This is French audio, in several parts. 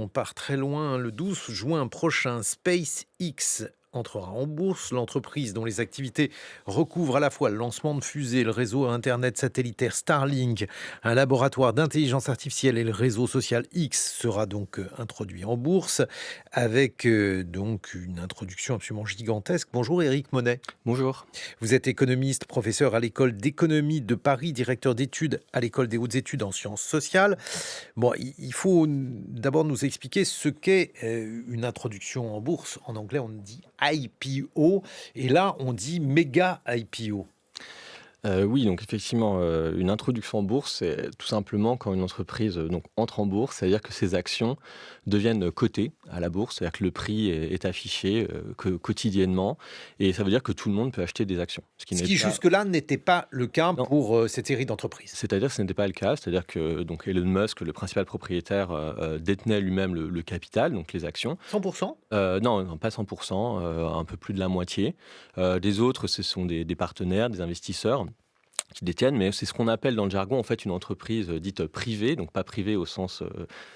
On part très loin. Le 12 juin prochain, SpaceX entrera en bourse. L'entreprise dont les activités recouvrent à la fois le lancement de fusées, le réseau Internet satellitaire Starlink, un laboratoire d'intelligence artificielle et le réseau social X sera donc introduit en bourse avec donc une introduction absolument gigantesque. Bonjour Éric Monet. Bonjour. Vous êtes économiste, professeur à l'école d'économie de Paris, directeur d'études à l'école des hautes études en sciences sociales. Bon, il faut d'abord nous expliquer ce qu'est une introduction en bourse. En anglais, on dit IPO et là, on dit méga IPO. Oui, donc effectivement, une introduction en bourse, c'est tout simplement quand une entreprise, donc entre en bourse, c'est-à-dire que ses actions deviennent cotées à la bourse, c'est-à-dire que le prix est affiché, que quotidiennement et ça veut dire que tout le monde peut acheter des actions. Ce qui Ce n'est qui pas jusque-là n'était pas le cas non, pour cette série d'entreprises. c'est-à-dire que ce n'était pas le cas, c'est-à-dire que donc Elon Musk, le principal propriétaire, détenait lui-même le capital, donc les actions. 100%. Non, non, pas 100, un peu plus de la moitié. Les autres, ce sont des partenaires, des investisseurs qui détiennent, mais c'est ce qu'on appelle dans le jargon en fait une entreprise dite privée, donc pas privée au sens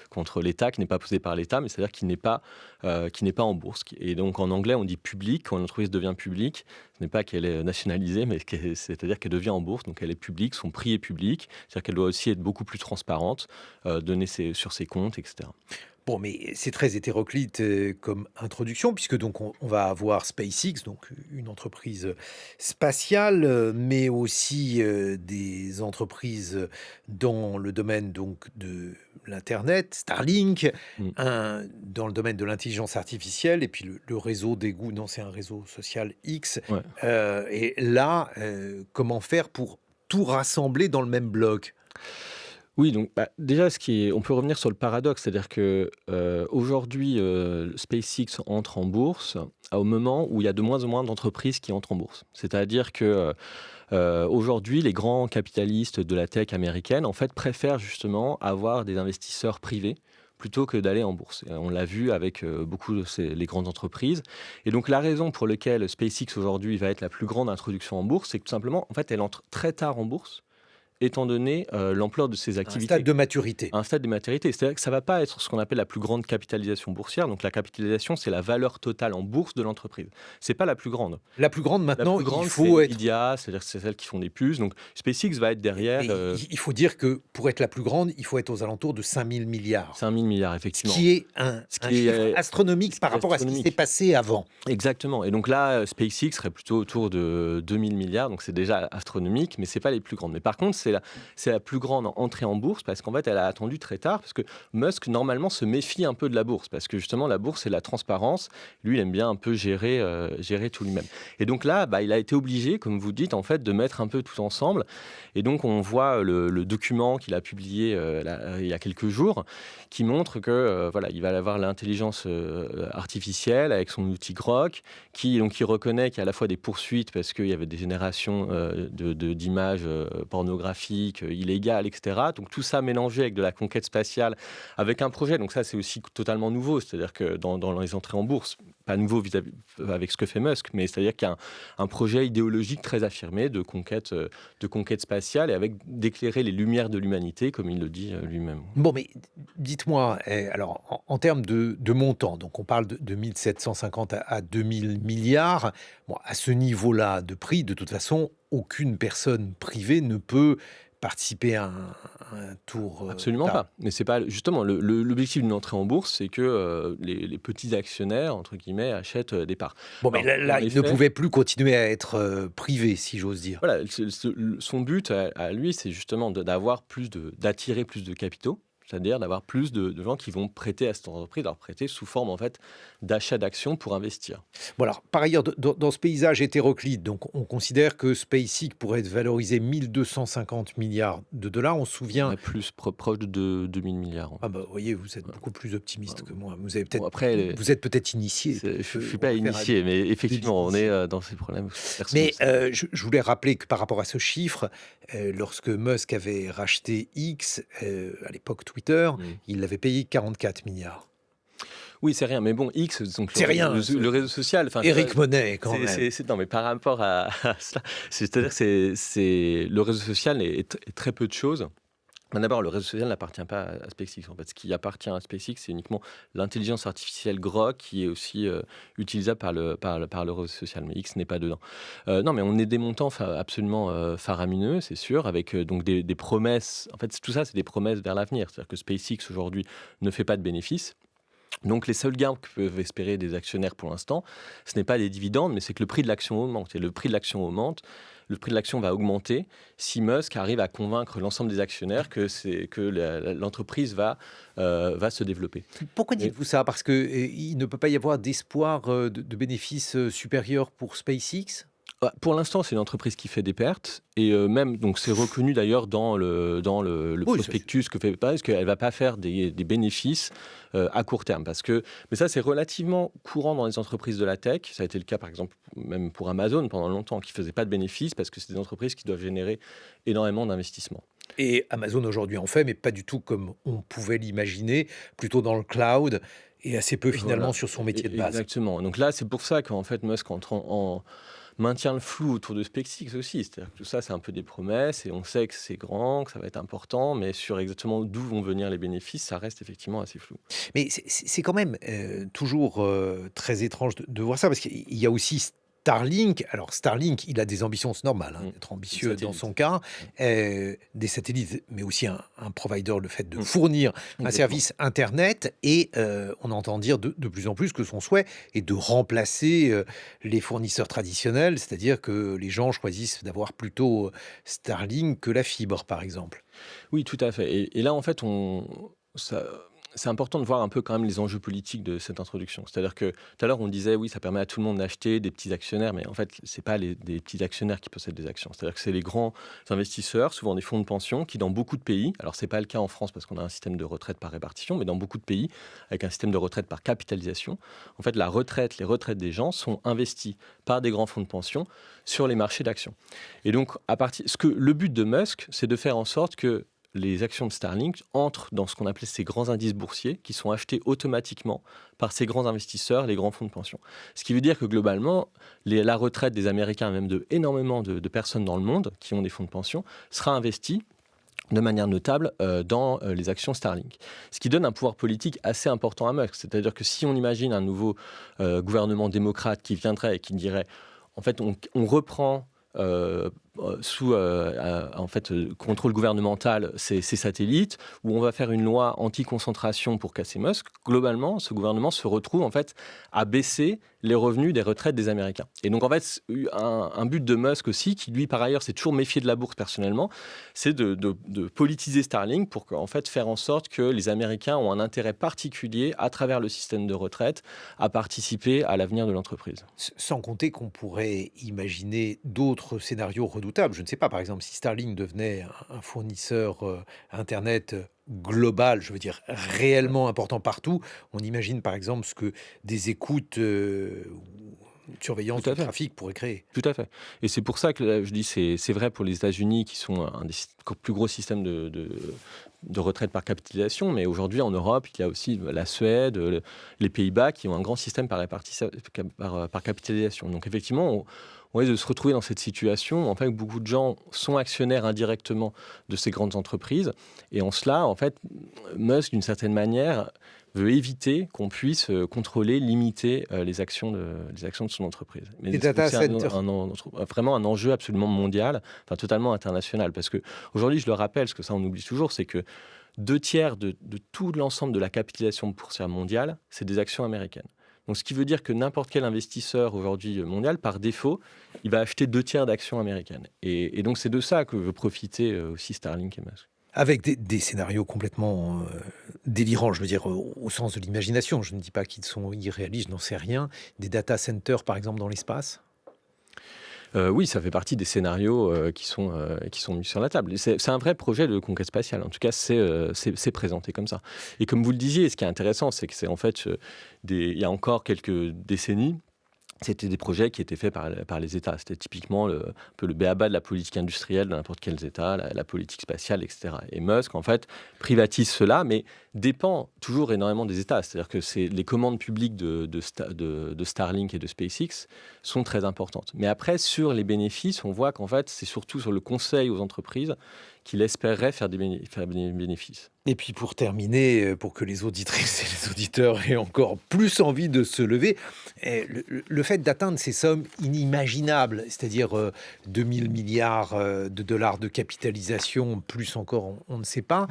contre l'État, qui n'est pas posée par l'État, mais c'est-à-dire qui n'est pas en bourse. Et donc en anglais on dit public quand une entreprise devient publique, ce n'est pas qu'elle est nationalisée, mais c'est-à-dire qu'elle devient en bourse, donc elle est publique, son prix est public, c'est-à-dire qu'elle doit aussi être beaucoup plus transparente, donner sur ses comptes, etc. Bon, mais c'est très hétéroclite comme introduction, puisque donc on va avoir SpaceX, donc une entreprise spatiale, mais aussi des entreprises dans le domaine donc de l'internet, Starlink, Mm. dans le domaine de l'intelligence artificielle, et puis le réseau d'égout, non, c'est un réseau social X. Ouais. Et là, comment faire pour tout rassembler dans le même bloc? Oui, donc déjà, on peut revenir sur le paradoxe, c'est-à-dire que aujourd'hui, SpaceX entre en bourse au moment où il y a de moins en moins d'entreprises qui entrent en bourse. C'est-à-dire que aujourd'hui, les grands capitalistes de la tech américaine, en fait, préfèrent justement avoir des investisseurs privés plutôt que d'aller en bourse. Et on l'a vu avec beaucoup de les grandes entreprises. Et donc la raison pour laquelle SpaceX aujourd'hui va être la plus grande introduction en bourse, c'est que tout simplement, en fait, elle entre très tard en bourse, étant donné l'ampleur de ses Un stade activités de maturité. à un stade de maturité. C'est-à-dire que ça ne va pas être ce qu'on appelle la plus grande capitalisation boursière. Donc la capitalisation, c'est la valeur totale en bourse de l'entreprise. C'est pas la plus grande. La plus grande La maintenant, plus il grande, c'est faut être. Nvidia, c'est-à-dire que c'est celles qui font des puces. Donc SpaceX va être Mais derrière il faut dire que pour être la plus grande, il faut être aux alentours de 5 000 milliards. 5 000 milliards, Ce effectivement. qui est un Ce un qui chiffre est, astronomique ce par qui est rapport à ce qui s'est astronomique. passé avant. Exactement. Et donc là, SpaceX serait plutôt autour de 2000 milliards, donc c'est déjà astronomique, mais c'est pas les plus grandes. Mais par contre, c'est la plus grande entrée en bourse parce qu'en fait, elle a attendu très tard, parce que Musk, normalement, se méfie un peu de la bourse, parce que justement, la bourse, c'est la transparence. Lui, il aime bien un peu gérer tout lui-même. Et donc là, il a été obligé, comme vous dites, en fait, de mettre un peu tout ensemble. Et donc, on voit le document qu'il a publié il y a quelques jours, qui montre que voilà, il va avoir l'intelligence artificielle avec son outil Grok, qui reconnaît qu'il y a à la fois des poursuites parce qu'il y avait des générations d'images pornographiques illégales, etc. Donc tout ça mélangé avec de la conquête spatiale, avec un projet. Donc ça, c'est aussi totalement nouveau, c'est-à-dire que dans les entrées en bourse, pas nouveau vis-à-vis avec ce que fait Musk, mais c'est-à-dire qu'il y a un projet idéologique très affirmé de conquête spatiale et avec d'éclairer les lumières de l'humanité, comme il le dit lui-même. Bon, mais dites-moi, alors en termes de montant, donc on parle de 1 750 à 2 000 milliards. Bon, à ce niveau-là de prix, de toute façon, aucune personne privée ne peut participer à un tour, Absolument tard. pas. Mais c'est pas justement l'objectif d'une entrée en bourse, c'est que les petits actionnaires entre guillemets achètent des parts. Bon, mais Alors là, dans il les ne faits, pouvait plus continuer à être, privé, si j'ose dire. voilà, son but à lui, c'est justement d'avoir d'attirer plus de capitaux, c'est-à-dire d'avoir plus de gens qui vont prêter à cette entreprise, leur prêter sous forme en fait d'achat d'actions pour investir. Bon alors, par ailleurs, dans ce paysage hétéroclite, donc on considère que SpaceX pourrait être valorisé 1 250 milliards de dollars. On se souvient. Ouais, plus proche de 2000 milliards. Ah bah, vous voyez, vous êtes beaucoup plus Ouais. optimiste que moi. Vous avez Bon peut-être après, vous êtes peut-être initié, je peut-être suis qu'on pas va faire un initié, mais délit effectivement, on est d'initié. dans ces problèmes où personne ne Mais, sait. je voulais rappeler que par rapport à ce chiffre, lorsque Musk avait racheté X, à l'époque Twitter, Mm. il l'avait payé 44 milliards. Oui, c'est rien, mais bon, X, donc C'est rien, le réseau social, enfin, tu vois, Éric Monet quand même. non, mais par rapport à cela, c'est-à-dire que le réseau social est très peu de choses. D'abord, le réseau social n'appartient pas à SpaceX. En fait, ce qui appartient à SpaceX, c'est uniquement l'intelligence artificielle Grok qui est aussi utilisable par le réseau social. Mais X n'est pas dedans. Non, mais on est des montants absolument faramineux, c'est sûr, avec donc des promesses. En fait, tout ça, c'est des promesses vers l'avenir. C'est-à-dire que SpaceX aujourd'hui ne fait pas de bénéfices. Donc les seuls gains que peuvent espérer des actionnaires pour l'instant, ce n'est pas des dividendes, mais c'est que le prix de l'action augmente. Et le prix de l'action augmente, le prix de l'action va augmenter si Musk arrive à convaincre l'ensemble des actionnaires que l'entreprise va se développer. Pourquoi Et, dites-vous ça? Parce que il ne peut pas y avoir d'espoir de bénéfices supérieurs pour SpaceX? pour l'instant, c'est une entreprise qui fait des pertes et même donc c'est reconnu d'ailleurs dans le Oui, ça, c'est- prospectus que fait parce qu'elle va pas faire des bénéfices à court terme parce que mais ça c'est relativement courant dans les entreprises de la tech. Ça a été le cas par exemple même pour Amazon pendant longtemps qui faisait pas de bénéfices parce que c'est des entreprises qui doivent générer énormément d'investissements. Et Amazon aujourd'hui en fait, mais pas du tout comme on pouvait l'imaginer, plutôt dans le cloud et assez peu finalement Voilà, sur son métier de base. exactement. Donc là, c'est pour ça qu'en fait Musk maintient le flou autour de SpaceX aussi. C'est-à-dire que tout ça, c'est un peu des promesses et on sait que c'est grand, que ça va être important, mais sur exactement d'où vont venir les bénéfices, ça reste effectivement assez flou. Mais c'est quand même, toujours, très étrange de voir ça parce qu'il y a aussi Starlink. Alors Starlink, il a des ambitions, c'est normal, hein, Mm. d'être Des ambitieux dans son satellites. cas, Mm. des satellites, mais aussi un provider, le fait de fournir un Exactement. service internet et on entend dire de plus en plus que son souhait est de remplacer, les fournisseurs traditionnels. C'est-à-dire que les gens choisissent d'avoir plutôt, Starlink que la fibre, par exemple. Oui, tout à fait. Et là, en fait, ça, c'est important de voir un peu quand même les enjeux politiques de cette introduction. C'est-à-dire que tout à l'heure, on disait, oui, ça permet à tout le monde d'acheter des petits actionnaires, mais en fait, c'est pas des petits actionnaires qui possèdent des actions. C'est-à-dire que c'est les grands investisseurs, souvent des fonds de pension, qui dans beaucoup de pays, alors c'est pas le cas en France parce qu'on a un système de retraite par répartition, mais dans beaucoup de pays, avec un système de retraite par capitalisation, en fait, les retraites des gens sont investies par des grands fonds de pension sur les marchés d'actions. Et donc, le but de Musk, c'est de faire en sorte que les actions de Starlink entrent dans ce qu'on appelait ces grands indices boursiers qui sont achetés automatiquement par ces grands investisseurs, les grands fonds de pension. Ce qui veut dire que globalement, la retraite des Américains, même de énormément de personnes dans le monde qui ont des fonds de pension, sera investie de manière notable dans les actions Starlink. Ce qui donne un pouvoir politique assez important à Musk. C'est-à-dire que si on imagine un nouveau gouvernement démocrate qui viendrait et qui dirait en fait on reprend sous en fait, contrôle gouvernemental ces satellites, où on va faire une loi anti-concentration pour casser Musk, globalement, ce gouvernement se retrouve en fait à baisser les revenus des retraites des Américains. Et donc en fait, un but de Musk aussi, qui lui par ailleurs s'est toujours méfié de la bourse personnellement, c'est de politiser Starlink pour en fait faire en sorte que les Américains ont un intérêt particulier à travers le système de retraite à participer à l'avenir de l'entreprise. Sans compter qu'on pourrait imaginer d'autres scénarios redoutables. Je ne sais pas, par exemple, si Starlink devenait un fournisseur internet global, je veux dire réellement important partout, on imagine par exemple ce que des écoutes ou une Tout surveillance à du fait. trafic pourrait créer. Tout à fait. Et c'est pour ça que je dis c'est vrai pour les États-Unis qui sont un des plus gros systèmes de retraite par capitalisation, mais aujourd'hui en Europe, il y a aussi la Suède, les Pays-Bas qui ont un grand système par capitalisation. Donc effectivement, on risque de se retrouver dans cette situation. En fait, beaucoup de gens sont actionnaires indirectement de ces grandes entreprises. Et en cela, en fait, Musk, d'une certaine manière, veut éviter qu'on puisse contrôler, limiter les actions de son entreprise. Les Mais data c'est centers. vraiment un enjeu absolument mondial, enfin totalement international. Parce qu'aujourd'hui, je le rappelle, parce que ça on oublie toujours, c'est que 2 tiers de tout l'ensemble de la capitalisation boursière mondiale, c'est des actions américaines. Donc, ce qui veut dire que n'importe quel investisseur aujourd'hui mondial, par défaut, il va acheter 2 tiers d'actions américaines. Et donc, c'est de ça que veut profiter aussi Starlink et Musk. Avec des scénarios complètement délirants, je veux dire, au sens de l'imagination. Je ne dis pas qu'ils sont irréalistes, je n'en sais rien. Des data centers, par exemple, dans l'espace. Oui, ça fait partie des scénarios qui sont mis sur la table. Et c'est un vrai projet de conquête spatiale. En tout cas, c'est présenté comme ça. Et comme vous le disiez, ce qui est intéressant, c'est que c'est en fait, il y a encore quelques décennies, c'était des projets qui étaient faits par les États. C'était typiquement un peu le b.a.-ba de la politique industrielle de n'importe quel État, la politique spatiale, etc. Et Musk, en fait, privatise cela, mais dépend toujours énormément des États. C'est-à-dire que les commandes publiques de Starlink et de SpaceX sont très importantes. Mais après, sur les bénéfices, on voit qu'en fait, c'est surtout sur le conseil aux entreprises qu'il espérerait faire des bénéfices. Et puis pour terminer, pour que les auditrices et les auditeurs aient encore plus envie de se lever, le fait d'atteindre ces sommes inimaginables, c'est-à-dire 2000 milliards de dollars de capitalisation, plus encore, on ne sait pas,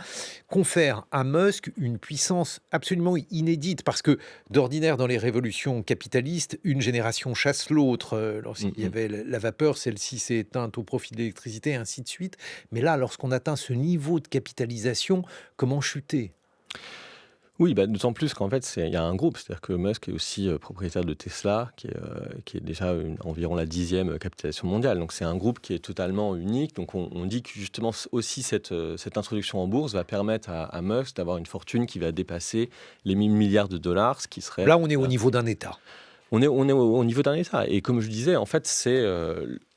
confère à Musk une puissance absolument inédite. Parce que d'ordinaire, dans les révolutions capitalistes, une génération chasse l'autre. Lorsqu'il y Mhm. avait la vapeur, celle-ci s'est éteinte au profit de l'électricité, et ainsi de suite. Mais là, lorsqu'on atteint ce niveau de capitalisation, comment chuter? Oui, bah, d'autant plus qu'en fait, il y a un groupe, c'est-à-dire que Musk est aussi propriétaire de Tesla, qui est déjà environ la 10e capitalisation mondiale. Donc c'est un groupe qui est totalement unique. Donc on dit que justement aussi cette introduction en bourse va permettre à Musk d'avoir une fortune qui va dépasser les 1000 milliards de dollars, ce qui serait... Là, on est au niveau d'un État. On est au niveau d'un État. Et comme je disais, en fait, c'est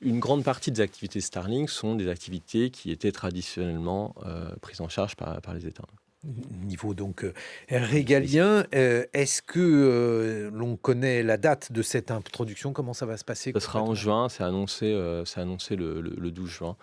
une grande partie des activités Starlink sont des activités qui étaient traditionnellement prises en charge par les États. Niveau donc régalien. Est-ce que l'on connaît la date de cette introduction? Comment ça va se passer Ça sera en concrètement? juin, c'est annoncé le 12 juin.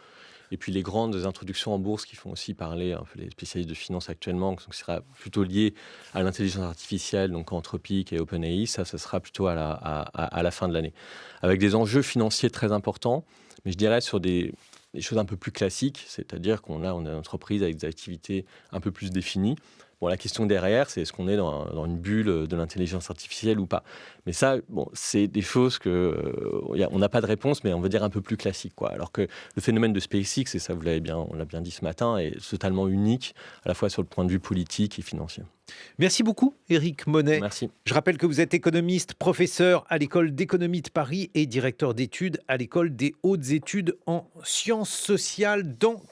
Et puis les grandes introductions en bourse qui font aussi parler un peu les spécialistes de finance actuellement, donc qui sera plutôt lié à l'intelligence artificielle, donc Anthropic et OpenAI, ça sera plutôt à la fin de l'année. Avec des enjeux financiers très importants, mais je dirais sur des choses un peu plus classiques, c'est-à-dire on a une entreprise avec des activités un peu plus définies. Bon, la question derrière, c'est est-ce qu'on est dans une bulle de l'intelligence artificielle ou pas. Mais ça, bon, c'est des choses on n'a pas de réponse, mais on va dire un peu plus classique, quoi. Alors que le phénomène de SpaceX, et ça on l'a bien dit ce matin, est totalement unique, à la fois sur le point de vue politique et financier. Merci beaucoup, Éric Monet. Merci. Je rappelle que vous êtes économiste, professeur à l'École d'économie de Paris et directeur d'études à l'École des hautes études en sciences sociales. Dans